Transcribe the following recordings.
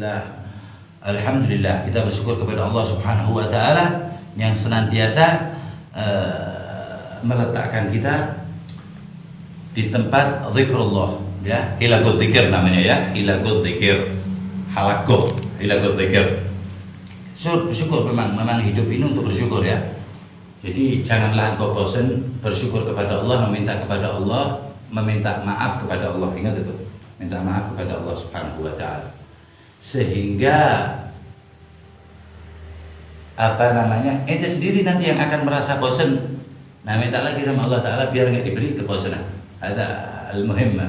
Bismillah. Alhamdulillah, kita bersyukur kepada Allah Subhanahu wa taala yang senantiasa meletakkan kita di tempat zikrullah, ya. Hilaquz zikir namanya, ya. Hilaquz zikir. Halakoh, hilaquz zikir. Bersyukur memang hidup ini untuk bersyukur, ya. Jadi janganlah engkau bosan bersyukur kepada Allah, meminta kepada Allah, meminta maaf kepada Allah. Ingat itu, minta maaf kepada Allah Subhanahu wa taala. Sehingga ente sendiri nanti yang akan merasa bosan. Nah, minta lagi sama Allah taala biar enggak diberi kebosanan. Ada al-muhim,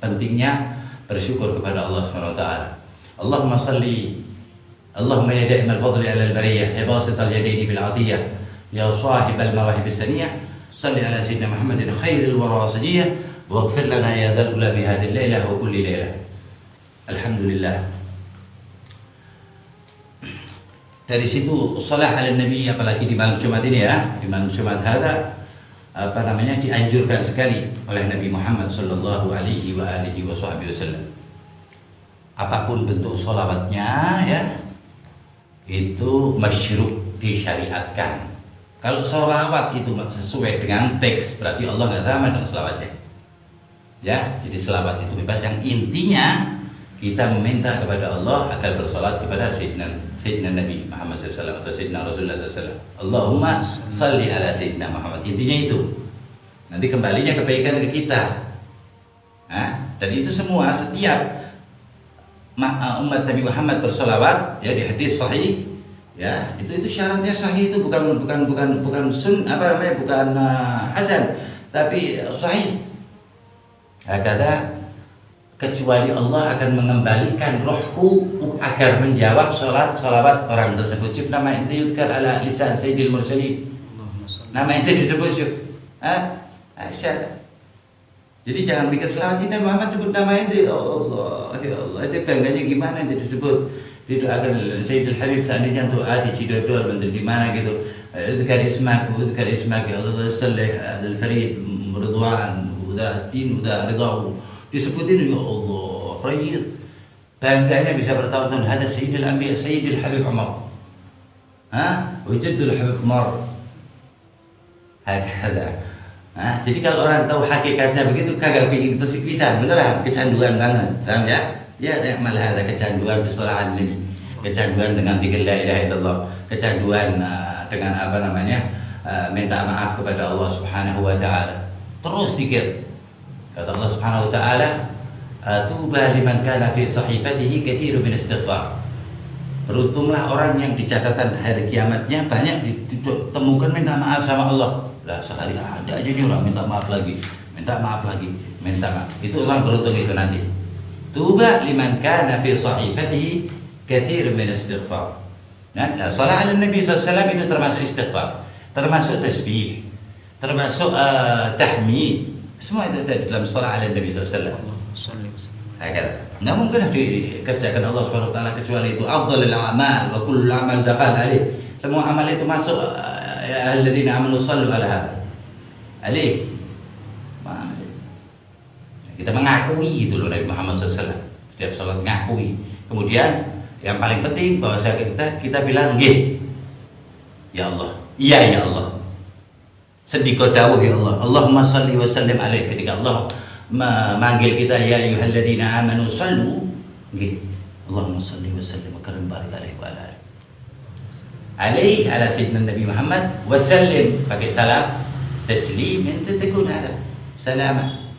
pentingnya bersyukur kepada Allah Subhanahu wa taala. Allahumma salli Allahumma ya da'imal fadli 'ala al-bariyah ya basital yadaini bil 'atiyah ya sahibal mawahib as-saniyah salli ala sayyidina Muhammadin khairil wara sajiyah waghfir lana ya dzal ula bi hadhihi al-lailah wa kulli lailah. Alhamdulillah. Dari situ shalah ala nabi, apalagi di malam Jumat ini, ya. Di malam Jumat hada dianjurkan sekali oleh Nabi Muhammad sallallahu alaihi wa alihi wasallam. Apapun bentuk sholawatnya, ya, itu masyru', disyariatkan. Kalau sholawat itu sesuai dengan teks, berarti Allah nggak sama dengan sholawatnya, ya. Jadi sholawat itu bebas, yang intinya kita meminta kepada Allah agar bersolat kepada Sayyidina Nabi Muhammad SAW atau Sayyidina Rasulullah SAW. Allahumma salli ala Sayyidina Muhammad. Intinya itu. Nanti kembalinya kebaikan ke kita. Dan itu semua setiap umat Nabi Muhammad bersolawat, ya, di hadis sahih, ya, itu syaratnya sahih, itu bukan hasan, tapi sahih. Hakada, kecuali Allah akan mengembalikan rohku agar menjawab salawat orang tersebut. Cif nama ente yudkar ala lisan Sayyidil Mursalin. Nama ente disebut, cif. Aisyah. Jadi jangan pikir selawat ini Muhammad sebut nama ente. Ya Allah, ya Allah. Itu bangganya gimana ente disebut. Didoakan Sayyidil Habib seandainya doa di Cidodol, di mana gitu. Udkar ismak ya Allah salih al-farid Ridwan, udah astin, udah ridau. Disebutin, ya Allah, Rayyid. Bangganya bisa bertahun-tahun. Hada Sayyidil Anbiya, Sayyidil Habib Umar. Wajadul Habib Umar. Hakada. Jadi kalau orang tahu hakikatnya begitu, kagak bikin pisan, beneran kecanduan banget. Paham, ya? Ya, malah ada kecanduan bismillah Nabi. Kecanduan dengan dzikir la ilaha illallah. Kecanduan dengan minta maaf kepada Allah Subhanahu wa taala. Terus dzikir. Kata Allah Subhanahu wa taala, "Tuba liman kana fi sahifatihi katsirun min istighfar." Beruntunglah orang yang di catatan hari kiamatnya banyak ditemukan minta maaf sama Allah. Lah sekali ada aja nih orang minta maaf lagi. Itu orang beruntung itu nanti. Tuba liman kana fi sahifatihi katsirun min istighfar. Nah, salat ala Nabi sallallahu alaihi wasallam itu termasuk istighfar, termasuk tasbih, termasuk tahmid. Semua itu ada dalam salat ala Nabi SAW. Nggak mungkin dikerjakan Allah Subhanahu wa taala kecuali itu afdhalul a'mal wa kullu amal dakhal alaih. Semua amal itu masuk, ya alladzina amanu sallu ala hadha. Alaih. Kita mengakui itu loh Nabi Muhammad SAW. Setiap salat mengakui. Kemudian yang paling penting bahwa kita bilang nggih. Ya Allah. Iya ya Allah. Sedikit dawuh ya Allah. Allahumma salli wa sallim alaihi. Ketika Allah memanggil kita, ya ayyuhalladzina amanu sallu, nggih. Allahumma salli wa sallim wa karim barik alaihi wa ala alihi ala sayyidina Nabi Muhammad wa sallim, pakai salam taslim, ente takun ada salamah.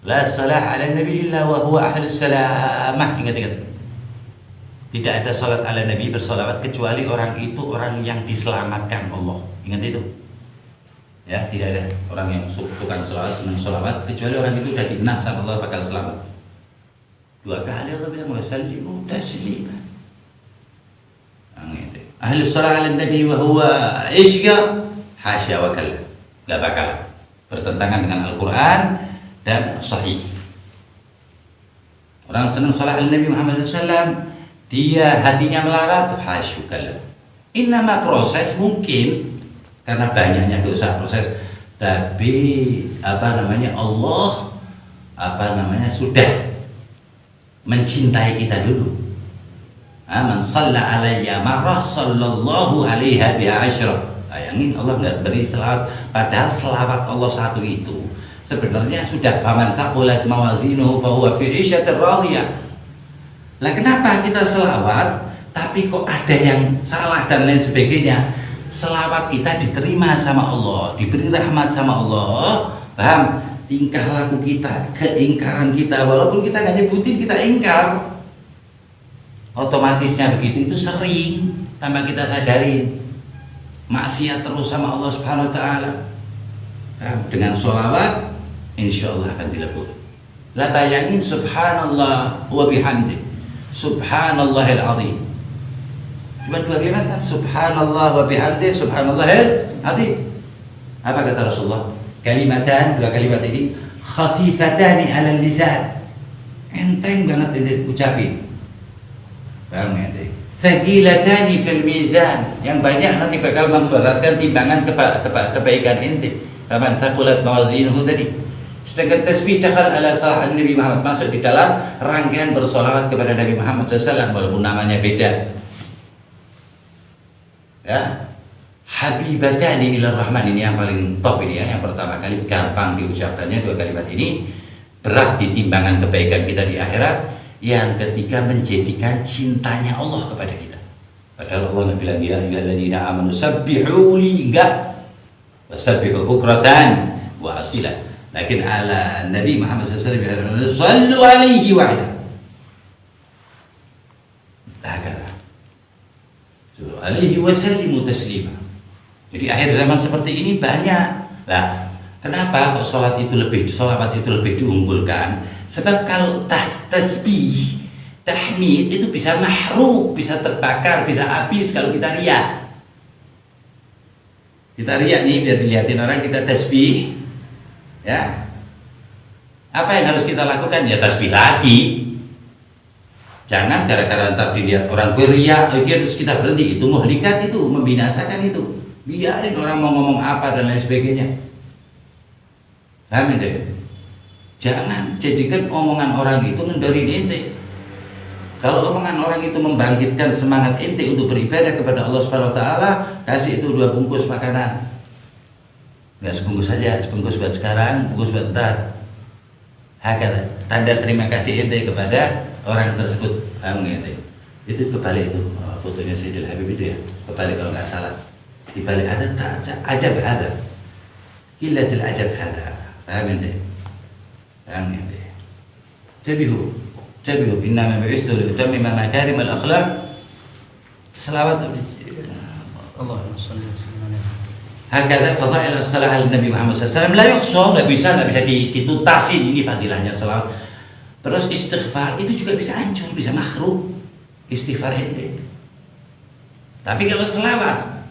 La salah ala nabi illa wa huwa ahlus salamah. Ingat. Tidak ada salat ala Nabi, bersalawat, kecuali orang itu orang yang diselamatkan Allah. Ingat itu. Ya, tidak ada orang yang tukang salawat kecuali orang itu sudah dinas sama Allah bakal selamat. 2 kali Allah bilang wasallimu tasliman. Ahli salat ala Nabi wa huwa isya hasya wa kalla. Enggak bakal bertentangan dengan Al-Qur'an dan sahih. Orang senang salat ala Nabi Muhammad SAW, dia hatinya melarat, hasyukalla. Innama proses mungkin karena banyaknya dosa proses, tapi Allah sudah mencintai kita dulu. Man shalla alayya marrah sallallahu alaiha biha asyra. Bayangin Allah nggak beri selawat, padahal selawat Allah satu itu sebenarnya sudah faman thaqulat mawazinuhu fahuwa fi 'isyatir radiyah. Lah kenapa kita selawat tapi kok ada yang salah dan lain sebagainya? Selawat kita diterima sama Allah, diberi rahmat sama Allah, paham? Tingkah laku kita, keingkaran kita, walaupun kita nggak nyebutin kita ingkar, otomatisnya begitu, itu sering tanpa kita sadarin maksiat terus sama Allah Subhanahu Wa Taala. Dengan sholawat, insya Allah akan dilebur. Lah bayangin subhanallah wa bihamdi, subhanallahil azim. Cuma 2 kalimat kan, subhanallah wa bihamdi, subhanallahil azim. Apa kata Rasulullah? Kalimatan, 2 kalimat ini khafifatani 'alal lisan. Enteng banget ini ucapin. Paham ente? Thaqilatani fil mizan, yang banyak nanti bakal memberatkan timbangan kebaikan ente. Faman thaqulat mawazinuhu tadi. Sedangkan tasbih dakhal ala salah Nabi Muhammad, masuk di dalam rangkaian bersolawat kepada Nabi Muhammad SAW, walaupun namanya beda. Ya, habibatani ila rahman, ini yang paling top ini ya, yang pertama kali gampang diucapkannya 2 kalimat ini, berat di timbangan kebaikan kita di akhirat. Yang ketiga menjadikan cintanya Allah kepada kita. Padahal Allah bilang ya ayyuhalladzina amanu sabbihu li, enggak, wasabbihu bukratan wa asila. Lakin ala Nabi Muhammad SAW sallu alaihi wa ala. Hakala. Sallu alaihi wa sallimu taslima. Jadi akhir zaman seperti ini banyak. Lah, kenapa kok sholawat itu lebih diunggulkan? Sebab kalau tasbih, tahmid itu bisa mahruq, bisa terbakar, bisa habis kalau kita riak. Kita riak nih biar dilihatin orang kita tasbih. Ya. Apa yang harus kita lakukan? Ya tasbih lagi. Jangan gara-gara ntar dilihat orang riak, terus kita berhenti. Itu muhlikat, itu membinasakan itu. Biarin orang mau ngomong apa dan lain sebagainya. Paham itu? Jangan jadikan omongan orang itu ngendorin ente. Kalau omongan orang itu membangkitkan semangat ente untuk beribadah kepada Allah Subhanahu Wa Taala, kasih itu 2 bungkus makanan. Enggak sebungkus saja, sebungkus buat sekarang, bungkus buat ntar. Hakata, tanda terima kasih ente kepada orang tersebut. Ente. Itu kebalik itu, fotonya Sayyidil Habib itu ya. Kebalik kalau nggak salah. Dibalik ada tak ajab ada. Qillatul ajab ada. Paham ente? Tabihu innama bu'istu liutammima makarimal akhlaq. Selawat Allahumma shalli wa sallim. Hakadha fadail as-salah ala Nabi Muhammad SAW la yuhsa, enggak bisa ditutasin ini fadilahnya selawat. Terus istighfar itu juga bisa hancur, bisa makruh. Istighfar ente. Tapi kalau selawat,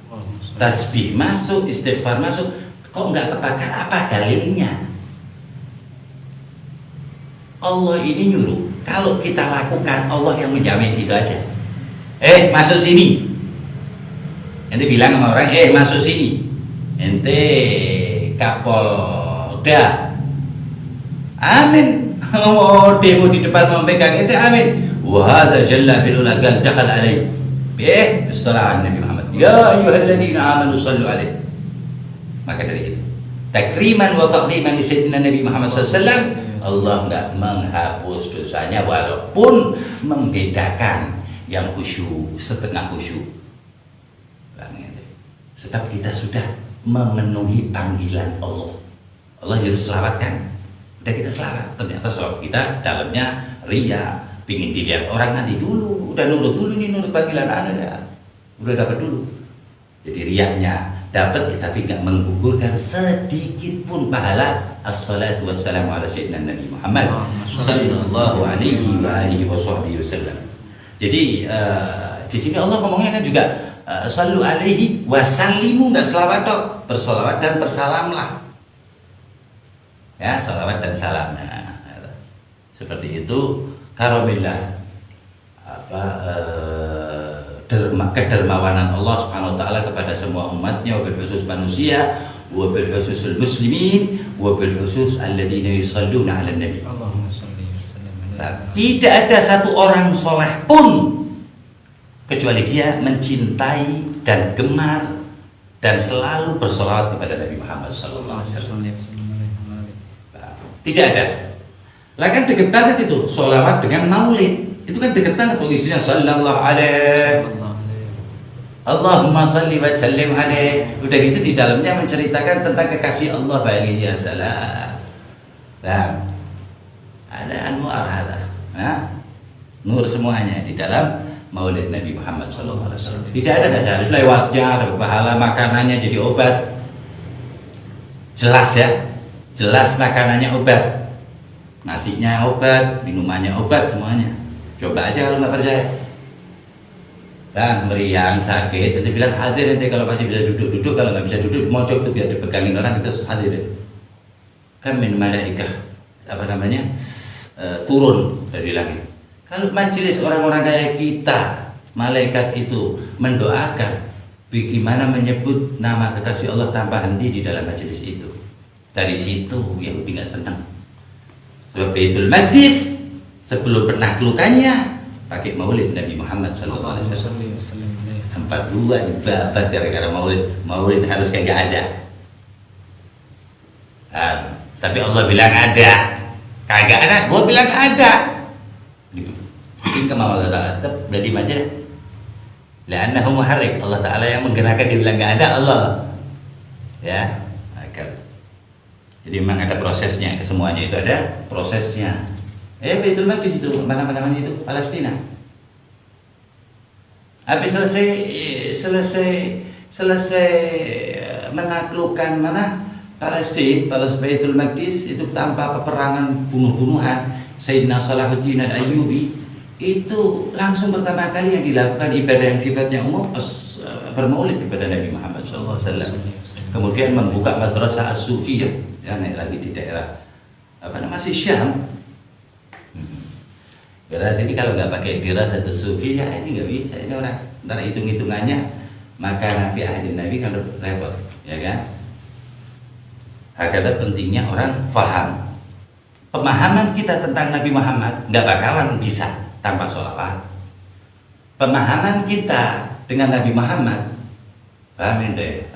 tasbih masuk, istighfar masuk, kok enggak kebakar, apa dalilnya? Allah ini nyuruh, kalau kita lakukan Allah yang menjamin, itu aja. Masuk sini. Ente bilang sama orang, masuk sini. Ente Kapolda. Amin. Mau demo di depan mau pegang ente, amin. Wa hadza jalla fil ula qal dakhal alaihi. Sallallahu Nabi Muhammad. Ya ayyuhalladzina amanu sallu alaihi. Maka dari itu, takriman wa ta'dhiman li sayyidina Nabi Muhammad SAW, Allah enggak menghapus dosanya walaupun membedakan yang khusyuk, setengah khusyuk. Sebab kita sudah memenuhi panggilan Allah. Allah nyuruh selawatkan. Udah kita selawat, ternyata selawat kita dalamnya riya, pingin dilihat orang nanti dulu, udah nurut dulu nih, nurut panggilan Anda, udah dapat dulu. Jadi riyanya dapat, tapi nggak menggugurkan sedikit pun pahala. Assalatu wassalamu ala sayyidina Nabi Muhammad sallallahu alaihi wasallam. Jadi di sini Allah ngomongnya kan juga sallu alaihi wasallimu, nggak selawat dok, bersolawat dan bersalamlah. Ya, salawat dan salam. Nah, seperti itu karobillah kedermawanan Allah Subhanahu wa taala kepada semua umatnya, wabil khusus manusia, wabil khusus muslimin, wabil khusus alladzina yusalluna 'alan nabi. Allahumma shalli wa sallim ala Tidak ada satu orang soleh pun kecuali dia mencintai dan gemar dan selalu bersolawat kepada Nabi Muhammad SAW. Tidak ada. Lah kan deket banget itu solawat dengan maulid. Itu kan deket banget isinya sallallahu alaihi Allahumma salli wa sallim alaihi. Udah gitu di dalamnya menceritakan tentang kekasih Allah baginya salam. Nah, ada anwar ada. Nah, nur semuanya di dalam maulid Nabi Muhammad SAW. Tidak ada harus lewatnya, ada pahala makanannya jadi obat. Jelas ya, jelas makanannya obat, nasinya obat, minumannya obat, semuanya. Coba aja kalau nggak percaya. Dan meriang, sakit, nanti bilang hadir nanti kalau masih bisa duduk-duduk, kalau nggak bisa duduk, mojok tuh biar dipegangin orang itu hadir. Kan min malaikah apa namanya turun dari langit. Kalau majelis orang-orang kayak kita, malaikat itu mendoakan, bagaimana menyebut nama kekasih Allah tanpa henti di dalam majelis itu. Dari situ Yahudi nggak senang. Sebab Baitul Maqdis sebelum penaklukannya pakai maulid Nabi Muhammad SAW. 42 dibabat gara-gara maulid harus kayak ada. Tapi Allah bilang ada, kagak ada, gua bilang ada. Bikin kemauan Allah Ta'ala, udah di aja. La'annahu muharrik, Allah Ta'ala yang menggerakkan, dia bilang gak ada Allah. Ya, jadi memang ada prosesnya, kesemuanya itu ada prosesnya. Baitul Maqdis itu, mana-mana itu, Palestina. Habis selesai menaklukkan mana? Palestina, Baitul Maqdis itu tanpa peperangan bunuh-bunuhan, Sayyidina Salahuddin Al-Ayyubi itu langsung pertama kali yang dilakukan ibadah yang sifatnya umum bermaulid kepada Nabi Muhammad SAW. Kemudian membuka madrasah As-Sufiyah yang lagi di daerah masih Syam. Berarti ini kalau nggak pakai dirasah As-Sufiyah ini nggak bisa, ini orang ntar hitung-hitungannya maka Nabi ahli Nabi kalau repot, ya kan? Hakikatnya pentingnya orang faham. Pemahaman kita tentang Nabi Muhammad nggak bakalan bisa tanpa sholawat. Pemahaman kita dengan Nabi Muhammad, paham ente?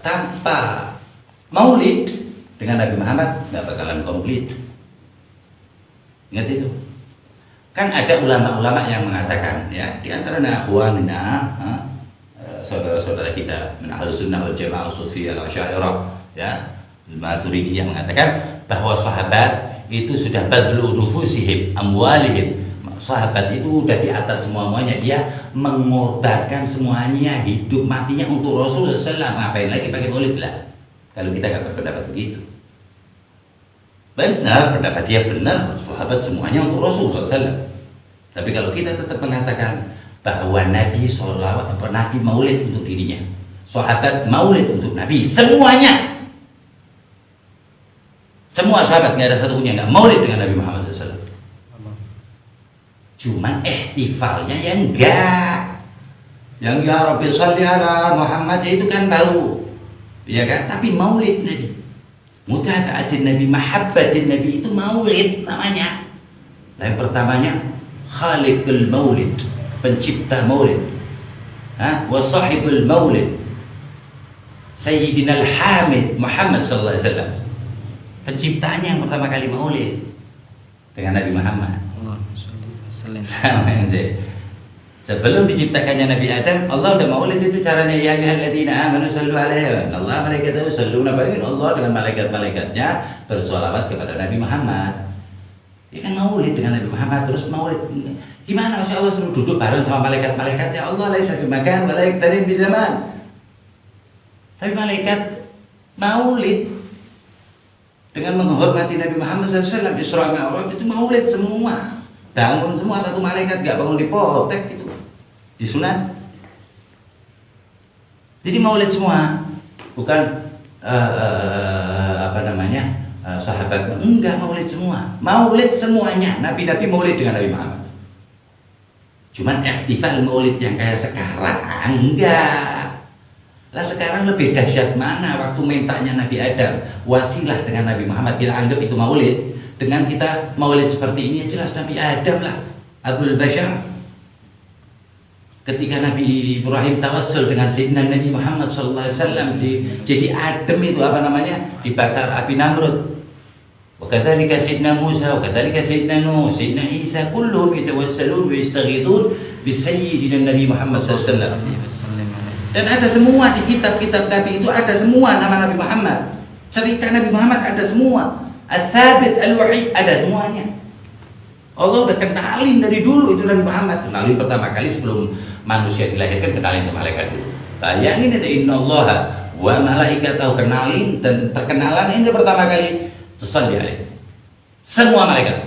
Tanpa maulid dengan Nabi Muhammad nggak bakalan komplit. Ingat itu. Kan ada ulama-ulama yang mengatakan, ya, di antara akhwanina, saudara-saudara kita min Ahlus Sunnah wal Jamaah Sufiyah Asy'ariyah, ya, Maturidiyah mengatakan bahwa sahabat itu sudah bazlu nufusihim amwalihim. Sahabat itu udah di atas semuanya, dia mengorbankan semuanya, hidup matinya untuk Rasulullah SAW. Ngapain lagi pakai maulid lah? Kalau kita nggak berpendapat begitu. Benar, pendapat dia benar, sahabat semuanya untuk Rasulullah SAW. Tapi kalau kita tetap mengatakan bahwa Nabi sholawat, Nabi maulid untuk dirinya, sahabat maulid untuk Nabi, semuanya. Semua sahabat, nggak ada satupun yang nggak maulid dengan Nabi Muhammad SAW. Cuman ihtifalnya yang enggak, yang ya Rabbi sholli ala Muhammad itu kan baru, ya kan? Tapi maulid Nabi, mutaba'atin Nabi, mahabbatin Nabi itu maulid namanya. Yang pertamanya khaliqul maulid, pencipta maulid, wa sahibul maulid, Sayyidina al-Hamid Muhammad sallallahu alaihi wasallam. Penciptanya yang pertama kali maulid dengan Nabi Muhammad. Sebelum diciptakannya Nabi Adam, Allah udah maulid itu caranya, ya ayyuhalladzina amanu sallu alaihi. Allah malaikatahu yusalluna alaihi. Allah dengan malaikat-malaikatnya bersolawat kepada Nabi Muhammad. Ya kan maulid dengan Nabi Muhammad, terus maulid. Gimana Masya Allah suruh duduk bareng sama malaikat-malaikatnya? Allah laisa bimakan wa la yaktarin bi zaman. Tapi malaikat maulid dengan menghormati Nabi Muhammad SAW, Isra Mi'raj itu maulid semua. Bangun semua, satu malaikat gak bangun di potek gitu, disunat. Jadi maulid semua, bukan sahabat, enggak, maulid semua, maulid semuanya. Nabi-nabi maulid dengan Nabi Muhammad. Cuman ihtifal maulid yang kayak sekarang enggak. Lah sekarang lebih dahsyat mana waktu mintanya Nabi Adam wasilah dengan Nabi Muhammad, kita anggap itu maulid. dengan kita maulid seperti ini? Jelas Nabi Adam lah, Abul Bashar. Ketika Nabi Ibrahim tawassul dengan Sayyidina Nabi Muhammad SAW, jadi Adam itu apa namanya, dibakar api Namrud. Wakadzalika Sayyidina Musa, wakadzalika Sayyidina Nuh, Sayyidina Isa, kulluhum yatawassalun wa yastaghithun bi Sayyidina Nabi Muhammad SAW. Dan ada semua di kitab-kitab Nabi itu, ada semua nama Nabi Muhammad. Cerita Nabi Muhammad ada semua. Al-Thabit, Al-Wahid, ada semuanya. Allah udah kenalin dari dulu itu Nabi Muhammad. Kenalin pertama kali sebelum manusia dilahirkan, kenalin ke malaikat dulu. Bayangin itu, innallaha wa malaikatahu, kenalin, dan terkenalan ini pertama kali tusalli alaih. Semua malaikat.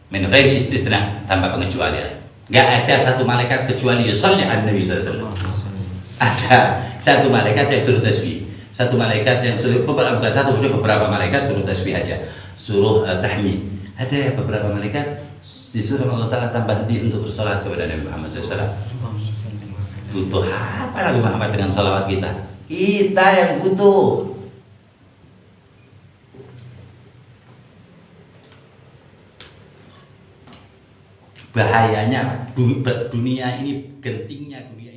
Min ghairi istitsna, tanpa pengecualian. Gak ada satu malaikat kecuali yusalli ala Nabi SAW. Ada satu malaikat yang suruh tasbih, satu malaikat yang suruh, bukan satu, beberapa malaikat suruh tasbih aja, suruh tahmid. Ada beberapa malaikat disuruh Allah Ta'ala tambah henti untuk bersalat kepada Nabi Muhammad SAW. Butuh apa Nabi Muhammad dengan salawat kita? Kita yang butuh. Bahayanya dunia ini, gentingnya dunia